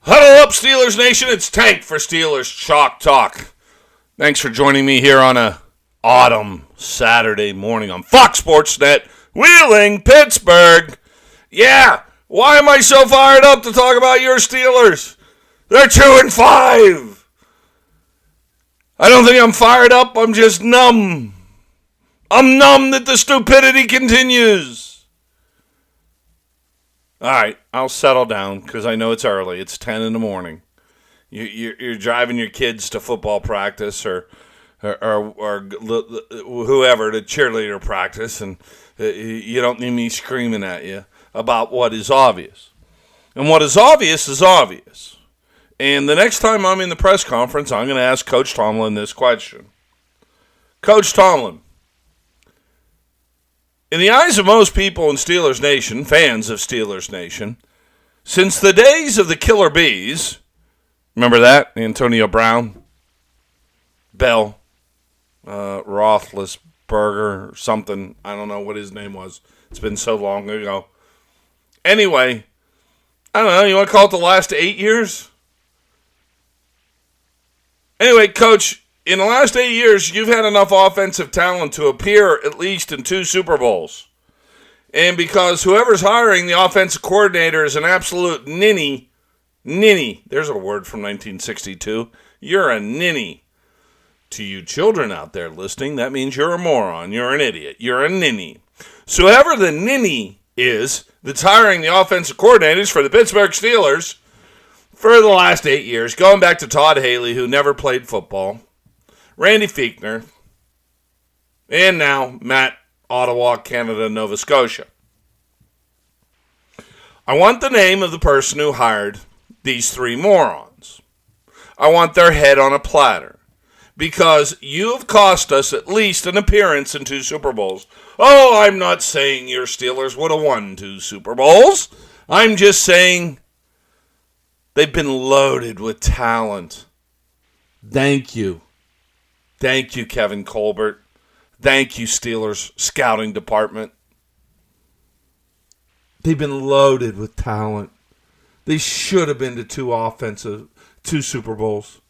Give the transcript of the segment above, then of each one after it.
Huddle up, Steelers Nation. It's Tank for Steelers Chalk Talk. Thanks for joining me here on a autumn Saturday morning on Fox Sports Net, Wheeling, Pittsburgh. Yeah, why am I so fired up to talk about your Steelers? They're 2-5. I don't think I'm fired up. I'm just numb. I'm numb that the stupidity continues. All right, I'll settle down because I know it's early. It's 10 in the morning. You're driving your kids to football practice or whoever to cheerleader practice, and you don't need me screaming at you about what is obvious. And what is obvious is obvious. And the next time I'm in the press conference, I'm going to ask Coach Tomlin this question. Coach Tomlin, in the eyes of most people in Steelers Nation, fans of Steelers Nation, since the days of the Killer Bees, remember that? Antonio Brown, Bell, Roethlisberger, or something. I don't know what his name was. It's been so long ago. Anyway, I don't know. You want to call it the last 8 years? Anyway, Coach, in the last 8 years, you've had enough offensive talent to appear at least in 2 Super Bowls. And because whoever's hiring the offensive coordinator is an absolute ninny, there's a word from 1962, you're a ninny. To you children out there listening, that means you're a moron, you're an idiot, you're a ninny. So whoever the ninny is that's hiring the offensive coordinators for the Pittsburgh Steelers for the last 8 years, going back to Todd Haley, who never played football, Randy Fitchner, and now Matt, Ottawa, Canada, Nova Scotia. I want the name of the person who hired these 3 morons. I want their head on a platter, because you have cost us at least an appearance in 2 Super Bowls. Oh, I'm not saying your Steelers would have won 2 Super Bowls. I'm just saying they've been loaded with talent. Thank you. Thank you, Kevin Colbert. Thank you, Steelers scouting department. They've been loaded with talent. They should have been to 2 Super Bowls.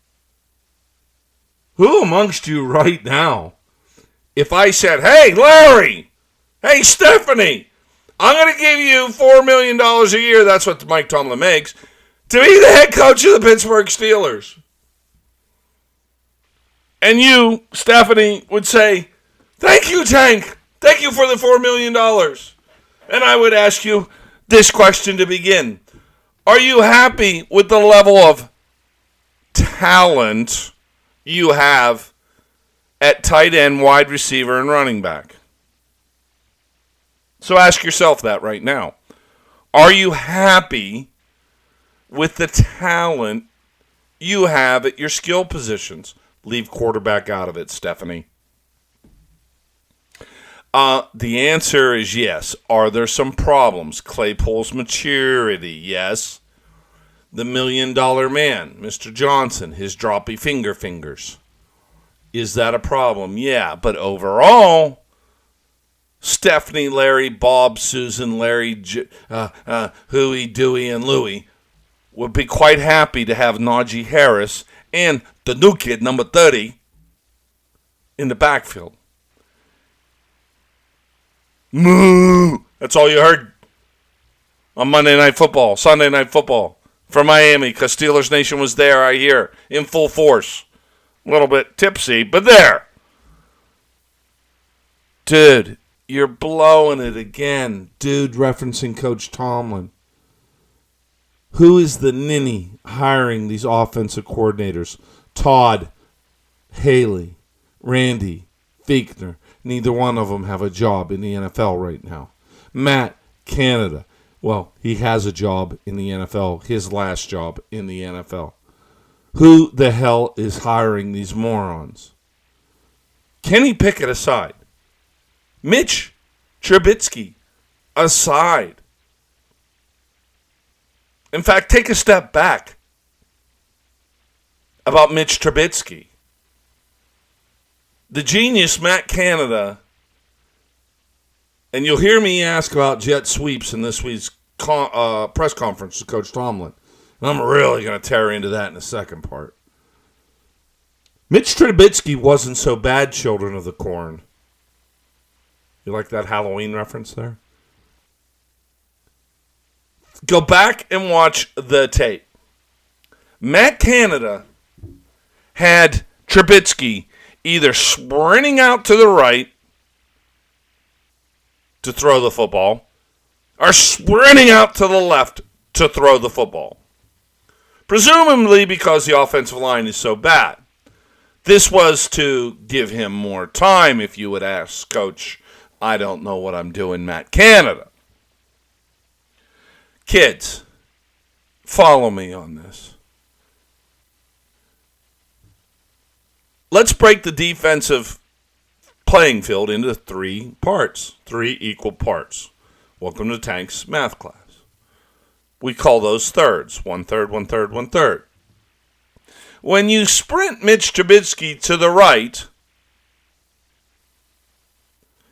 Who amongst you right now, if I said, hey, Larry, hey, Stephanie, I'm going to give you $4 million a year, that's what Mike Tomlin makes, to be the head coach of the Pittsburgh Steelers. And you, Stephanie, would say, thank you, Tank. Thank you for the $4 million. And I would ask you this question to begin. Are you happy with the level of talent you have at tight end, wide receiver, and running back? So ask yourself that right now. Are you happy with the talent you have at your skill positions? Leave quarterback out of it, Stephanie. The answer is yes. Are there some problems? Claypool's maturity, yes. The $1 million man, Mr. Johnson, his droppy fingers. Is that a problem? Yeah, but overall, Stephanie, Larry, Bob, Susan, Larry, Huey, Dewey, and Louie would be quite happy to have Najee Harris and the new kid, number 30, in the backfield. Moo! That's all you heard on Monday Night Football, Sunday Night Football from Miami, because Steelers Nation was there, I hear, in full force. A little bit tipsy, but there. Dude, you're blowing it again. Dude, referencing Coach Tomlin. Who is the ninny hiring these offensive coordinators? Todd Haley, Randy Fitchner. Neither one of them have a job in the NFL right now. Matt, Canada. Well, he has a job in the NFL, his last job in the NFL. Who the hell is hiring these morons? Kenny Pickett aside. Mitch Trubisky aside. In fact, take a step back about Mitch Trubisky. The genius Matt Canada, and you'll hear me ask about jet sweeps in this week's press conference with Coach Tomlin. I'm really going to tear into that in the second part. Mitch Trubisky wasn't so bad, Children of the Corn. You like that Halloween reference there? Go back and watch the tape. Matt Canada had Trubisky either sprinting out to the right to throw the football or sprinting out to the left to throw the football. Presumably because the offensive line is so bad. This was to give him more time, if you would ask Coach, I don't know what I'm doing, Matt Canada. Kids, follow me on this. Let's break the defensive playing field into 3 parts, 3 equal parts. Welcome to Tank's math class. We call those thirds, 1/3, 1/3, 1/3. When you sprint Mitch Trubisky to the right,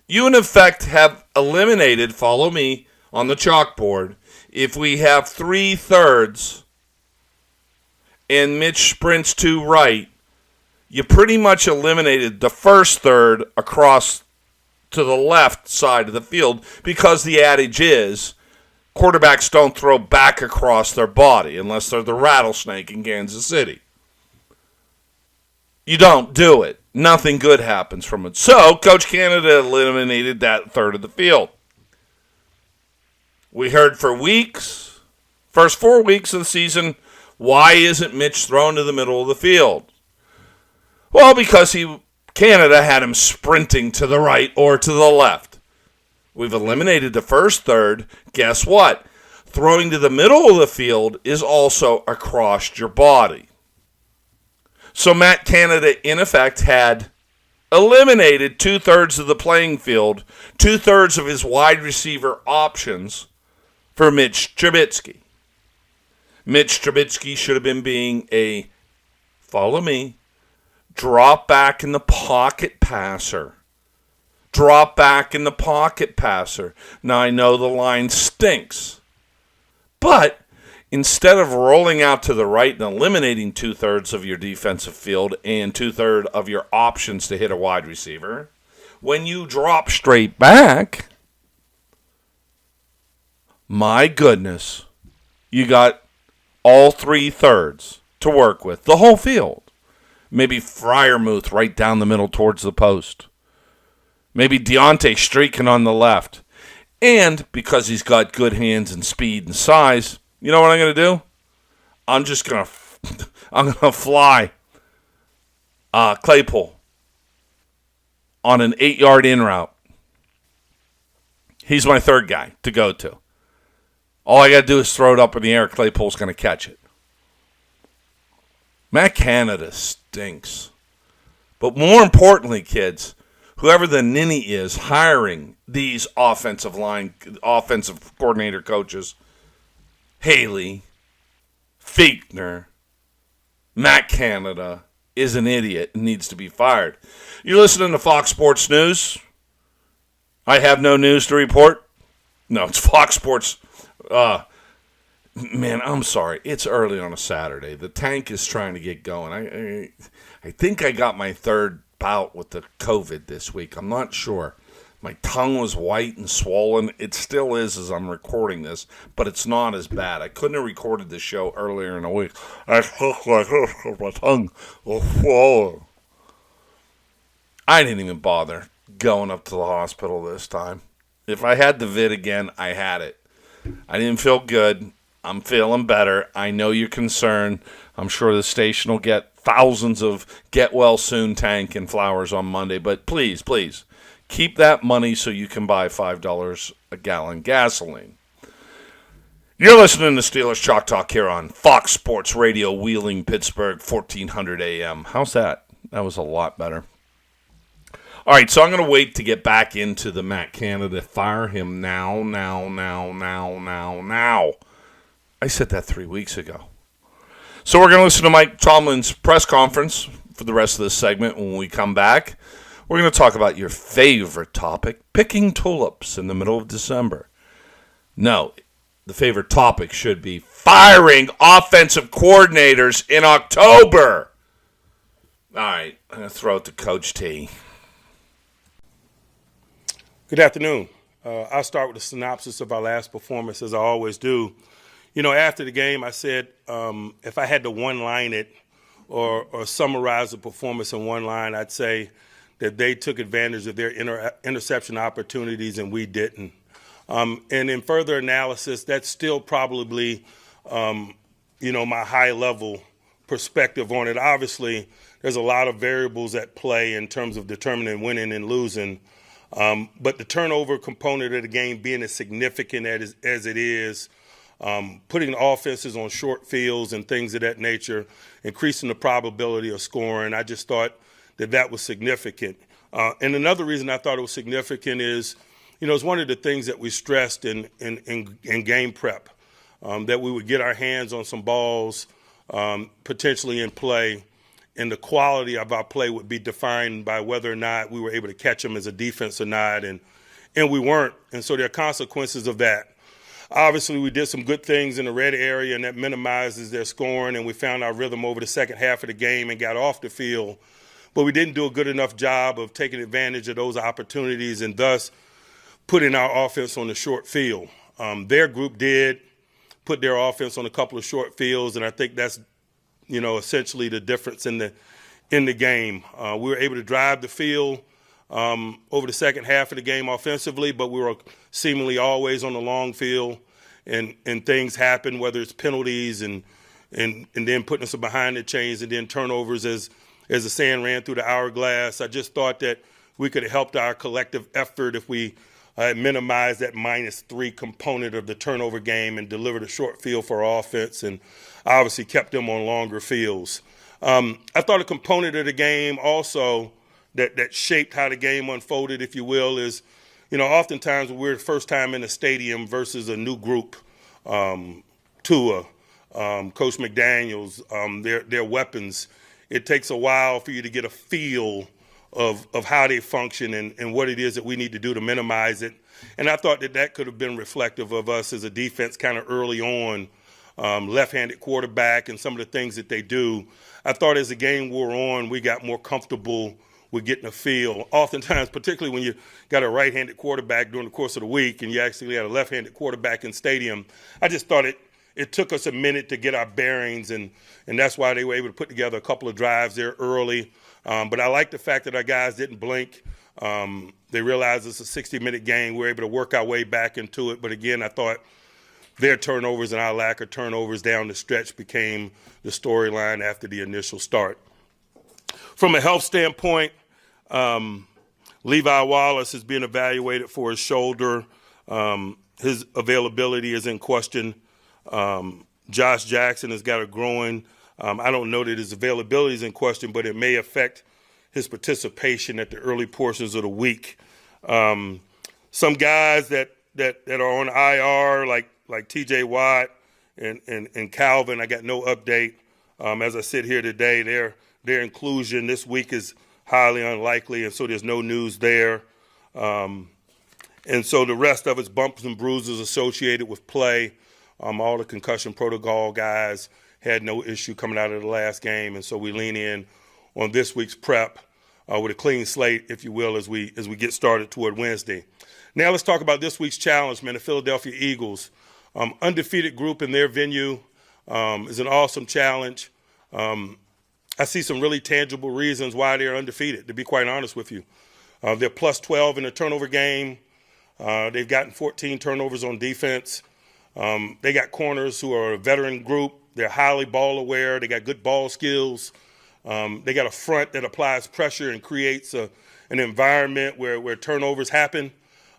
you in effect have eliminated, follow me on the chalkboard, if we have 3/3 and Mitch sprints to right, you pretty much eliminated the first third across to the left side of the field because the adage is quarterbacks don't throw back across their body unless they're the rattlesnake in Kansas City. You don't do it. Nothing good happens from it. So, Coach Canada eliminated that third of the field. We heard for weeks, first 4 weeks of the season, why isn't Mitch thrown to the middle of the field? Well, because Canada had him sprinting to the right or to the left. We've eliminated the first third. Guess what? Throwing to the middle of the field is also across your body. So Matt Canada, in effect, had eliminated 2/3 of the playing field, 2/3 of his wide receiver options for Mitch Trubisky. Mitch Trubisky should have been being a, follow me, drop back in the pocket passer. Drop back in the pocket passer. Now, I know the line stinks. But instead of rolling out to the right and eliminating 2/3 of your defensive field and 2/3 of your options to hit a wide receiver, when you drop straight back, my goodness, you got all 3/3 to work with. The whole field. Maybe Freiermuth right down the middle towards the post. Maybe Deontay streaking on the left. And because he's got good hands and speed and size, you know what I'm going to do? I'm going to fly Claypool on an 8-yard in route. He's my third guy to go to. All I got to do is throw it up in the air. Claypool's going to catch it. Matt Canada stinks. But more importantly, kids, whoever the ninny is hiring these offensive coordinator coaches, Haley, Fitchner, Matt Canada, is an idiot and needs to be fired. You're listening to Fox Sports News. I have no news to report. No, it's Fox Sports. Man, I'm sorry. It's early on a Saturday. The tank is trying to get going. I think I got my third bout with the COVID this week. I'm not sure. My tongue was white and swollen. It still is as I'm recording this, but it's not as bad. I couldn't have recorded the show earlier in the week. I look like my tongue was swollen. I didn't even bother going up to the hospital this time. If I had the vid again, I had it. I didn't feel good. I'm feeling better. I know you're concerned. I'm sure the station will get thousands of get well soon tank and flowers on Monday. But please, please, keep that money so you can buy $5 a gallon gasoline. You're listening to Steelers Chalk Talk here on Fox Sports Radio, Wheeling, Pittsburgh, 1400 AM. How's that? That was a lot better. All right, so I'm going to wait to get back into the Matt Canada. Fire him now. I said that 3 weeks ago. So we're going to listen to Mike Tomlin's press conference for the rest of this segment. When we come back, we're going to talk about your favorite topic, picking tulips in the middle of December. No, the favorite topic should be firing offensive coordinators in October. All right, I'm going to throw it to Coach T. Good afternoon. I'll start with a synopsis of our last performance, as I always do. You know, after the game, I said if I had to one-line it or summarize the performance in one line, I'd say that they took advantage of their interception opportunities and we didn't. And in further analysis, that's still probably, my high-level perspective on it. Obviously, there's a lot of variables at play in terms of determining winning and losing. But the turnover component of the game being as significant as it is, putting offenses on short fields and things of that nature, increasing the probability of scoring, I just thought that was significant. And another reason I thought it was significant is, it's one of the things that we stressed in game prep, that we would get our hands on some balls potentially in play, and the quality of our play would be defined by whether or not we were able to catch them as a defense or not, and we weren't. And so there are consequences of that. Obviously, we did some good things in the red area, and that minimizes their scoring, and we found our rhythm over the second half of the game and got off the field. But we didn't do a good enough job of taking advantage of those opportunities and thus putting our offense on the short field. Their group did put their offense on a couple of short fields, and I think that's essentially the difference in the game. We were able to drive the field over the second half of the game offensively, but we were seemingly always on the long field, and things happen, whether it's penalties and then putting us behind the chains and then turnovers as the sand ran through the hourglass. I just thought that we could have helped our collective effort if we minimized that -3 component of the turnover game and delivered a short field for our offense, and obviously kept them on longer fields. I thought a component of the game also that shaped how the game unfolded, if you will, is, oftentimes when we're the first time in a stadium versus a new group, Tua, Coach McDaniels, their weapons, it takes a while for you to get a feel of how they function and what it is that we need to do to minimize it. And I thought that could have been reflective of us as a defense kind of early on, left-handed quarterback and some of the things that they do. I thought as the game wore on, we got more comfortable with getting a feel. Oftentimes, particularly when you got a right-handed quarterback during the course of the week and you actually had a left-handed quarterback in stadium, I just thought it took us a minute to get our bearings, and that's why they were able to put together a couple of drives there early. But I like the fact that our guys didn't blink. They realized it's a 60-minute game. We were able to work our way back into it. But, again, I thought their turnovers and our lack of turnovers down the stretch became the storyline after the initial start. From a health standpoint, Levi Wallace is being evaluated for his shoulder. His availability is in question. Josh Jackson has got a groin. I don't know that his availability is in question, but it may affect his participation at the early portions of the week. Some guys that are on IR, like T.J. Watt and Calvin, I got no update. As I sit here today, their inclusion this week is highly unlikely, and so there's no news there. And so the rest of it's bumps and bruises associated with play. All the concussion protocol guys had no issue coming out of the last game, and so we lean in on this week's prep with a clean slate, if you will, as we get started toward Wednesday. Now let's talk about this week's challenge, man. The Philadelphia Eagles, undefeated group in their venue, is an awesome challenge. I see some really tangible reasons why they're undefeated, to be quite honest with you. They're plus 12 in the turnover game. They've gotten 14 turnovers on defense. They got corners who are a veteran group. They're highly ball aware. They got good ball skills. They got a front that applies pressure and creates an environment where turnovers happen.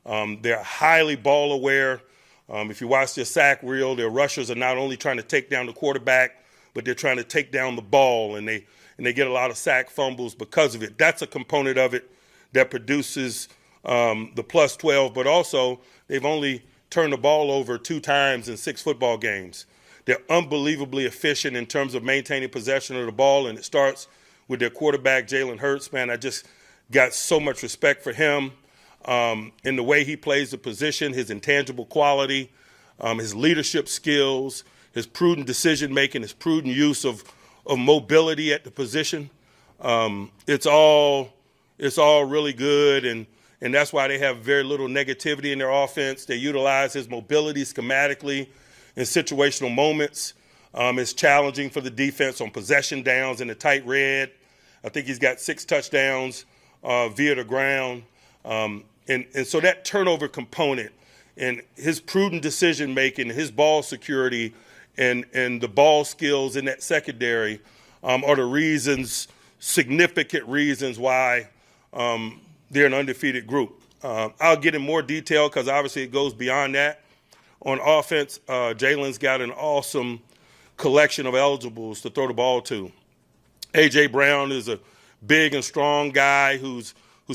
They're highly ball aware. If you watch their sack reel, their rushers are not only trying to take down the quarterback, but they're trying to take down the ball, and they get a lot of sack fumbles because of it. That's a component of it that produces the plus 12, but also they've only turned the ball over 2 times in 6 football games. They're unbelievably efficient in terms of maintaining possession of the ball, and it starts with their quarterback, Jalen Hurts. Man, I just got so much respect for him in the way he plays the position, his intangible quality. his leadership skills, his prudent decision-making, his prudent use of mobility at the position. It's all really good, and that's why they have very little negativity in their offense. They utilize his mobility schematically in situational moments. It's challenging for the defense on possession downs in the tight red. I think he's got 6 touchdowns via the ground. And so that turnover component and his prudent decision-making, his ball security, and the ball skills in that secondary are the reasons, significant reasons why they're an undefeated group. I'll get in more detail because obviously it goes beyond that. On offense, Jalen's got an awesome collection of eligibles to throw the ball to. A.J. Brown is a big and strong guy who's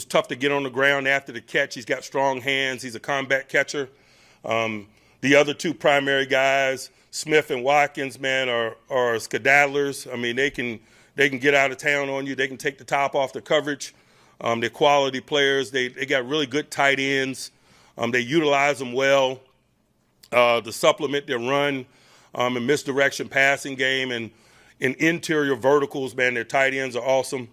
tough to get on the ground after the catch. He's got strong hands. He's a combat catcher. The other 2 primary guys, Smith and Watkins, man, are skedaddlers. I mean, they can get out of town on you. They can take the top off the coverage. They're quality players. They got really good tight ends. They utilize them well to supplement their run and misdirection passing game. And in interior verticals, man, their tight ends are awesome.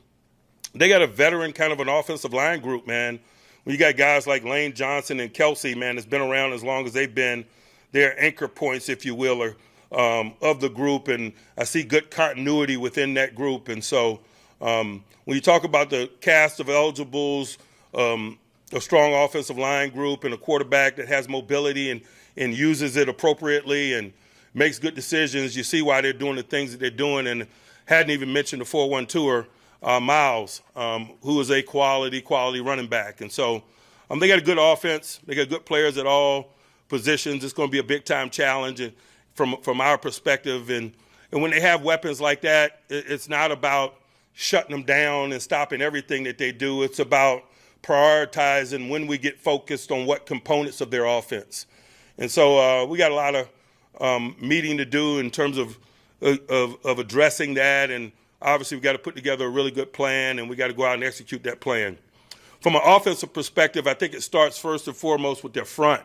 They got a veteran kind of an offensive line group, man. When you got guys like Lane Johnson and Kelsey, man, that's been around as long as they've been. They're anchor points, if you will, of the group, and I see good continuity within that group. And so when you talk about the cast of eligibles, a strong offensive line group and a quarterback that has mobility and uses it appropriately and makes good decisions, you see why they're doing the things that they're doing. And hadn't even mentioned the 4-1-2er, Miles, who is a quality running back. And so they got a good offense. They got good players at all positions. It's going to be a big-time challenge from our perspective. And when they have weapons like that, it's not about shutting them down and stopping everything that they do. It's about prioritizing when we get focused on what components of their offense. And so we got a lot of meeting to do in terms of addressing that. And obviously, we got to put together a really good plan, and we got to go out and execute that plan. From an offensive perspective, I think it starts first and foremost with their front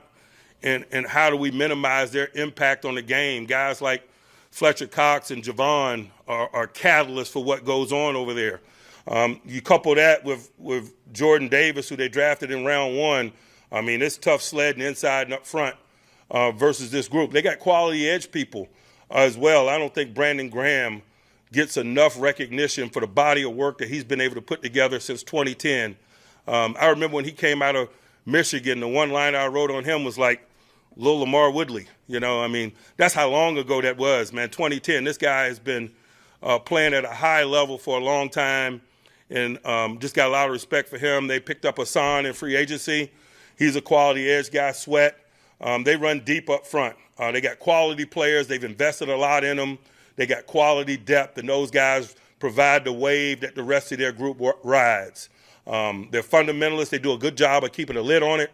and how do we minimize their impact on the game. Guys like Fletcher Cox and Javon are catalysts for what goes on over there. You couple that with Jordan Davis, who they drafted in round 1. I mean, it's tough sledding inside and up front versus this group. They got quality edge people as well. I don't think Brandon Graham gets enough recognition for the body of work that he's been able to put together since 2010. I remember when he came out of Michigan, the one line I wrote on him was like, Lil Lamar Woodley. You know, I mean, that's how long ago that was, man, 2010. This guy has been playing at a high level for a long time, and just got a lot of respect for him. They picked up Hassan in free agency. He's a quality edge guy. Sweat. They run deep up front. They got quality players. They've invested a lot in them. They got quality depth, and those guys provide the wave that the rest of their group rides. They're fundamentalists. They do a good job of keeping a lid on it.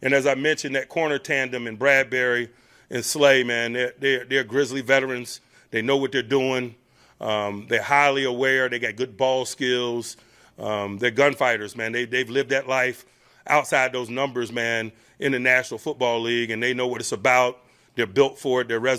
And as I mentioned, that corner tandem in Bradbury and Slay, man, they're Grizzly veterans. They know what they're doing. They're highly aware. They got good ball skills. They're gunfighters, man. They've lived that life outside those numbers, man, in the National Football League, and they know what it's about. They're built for it. They're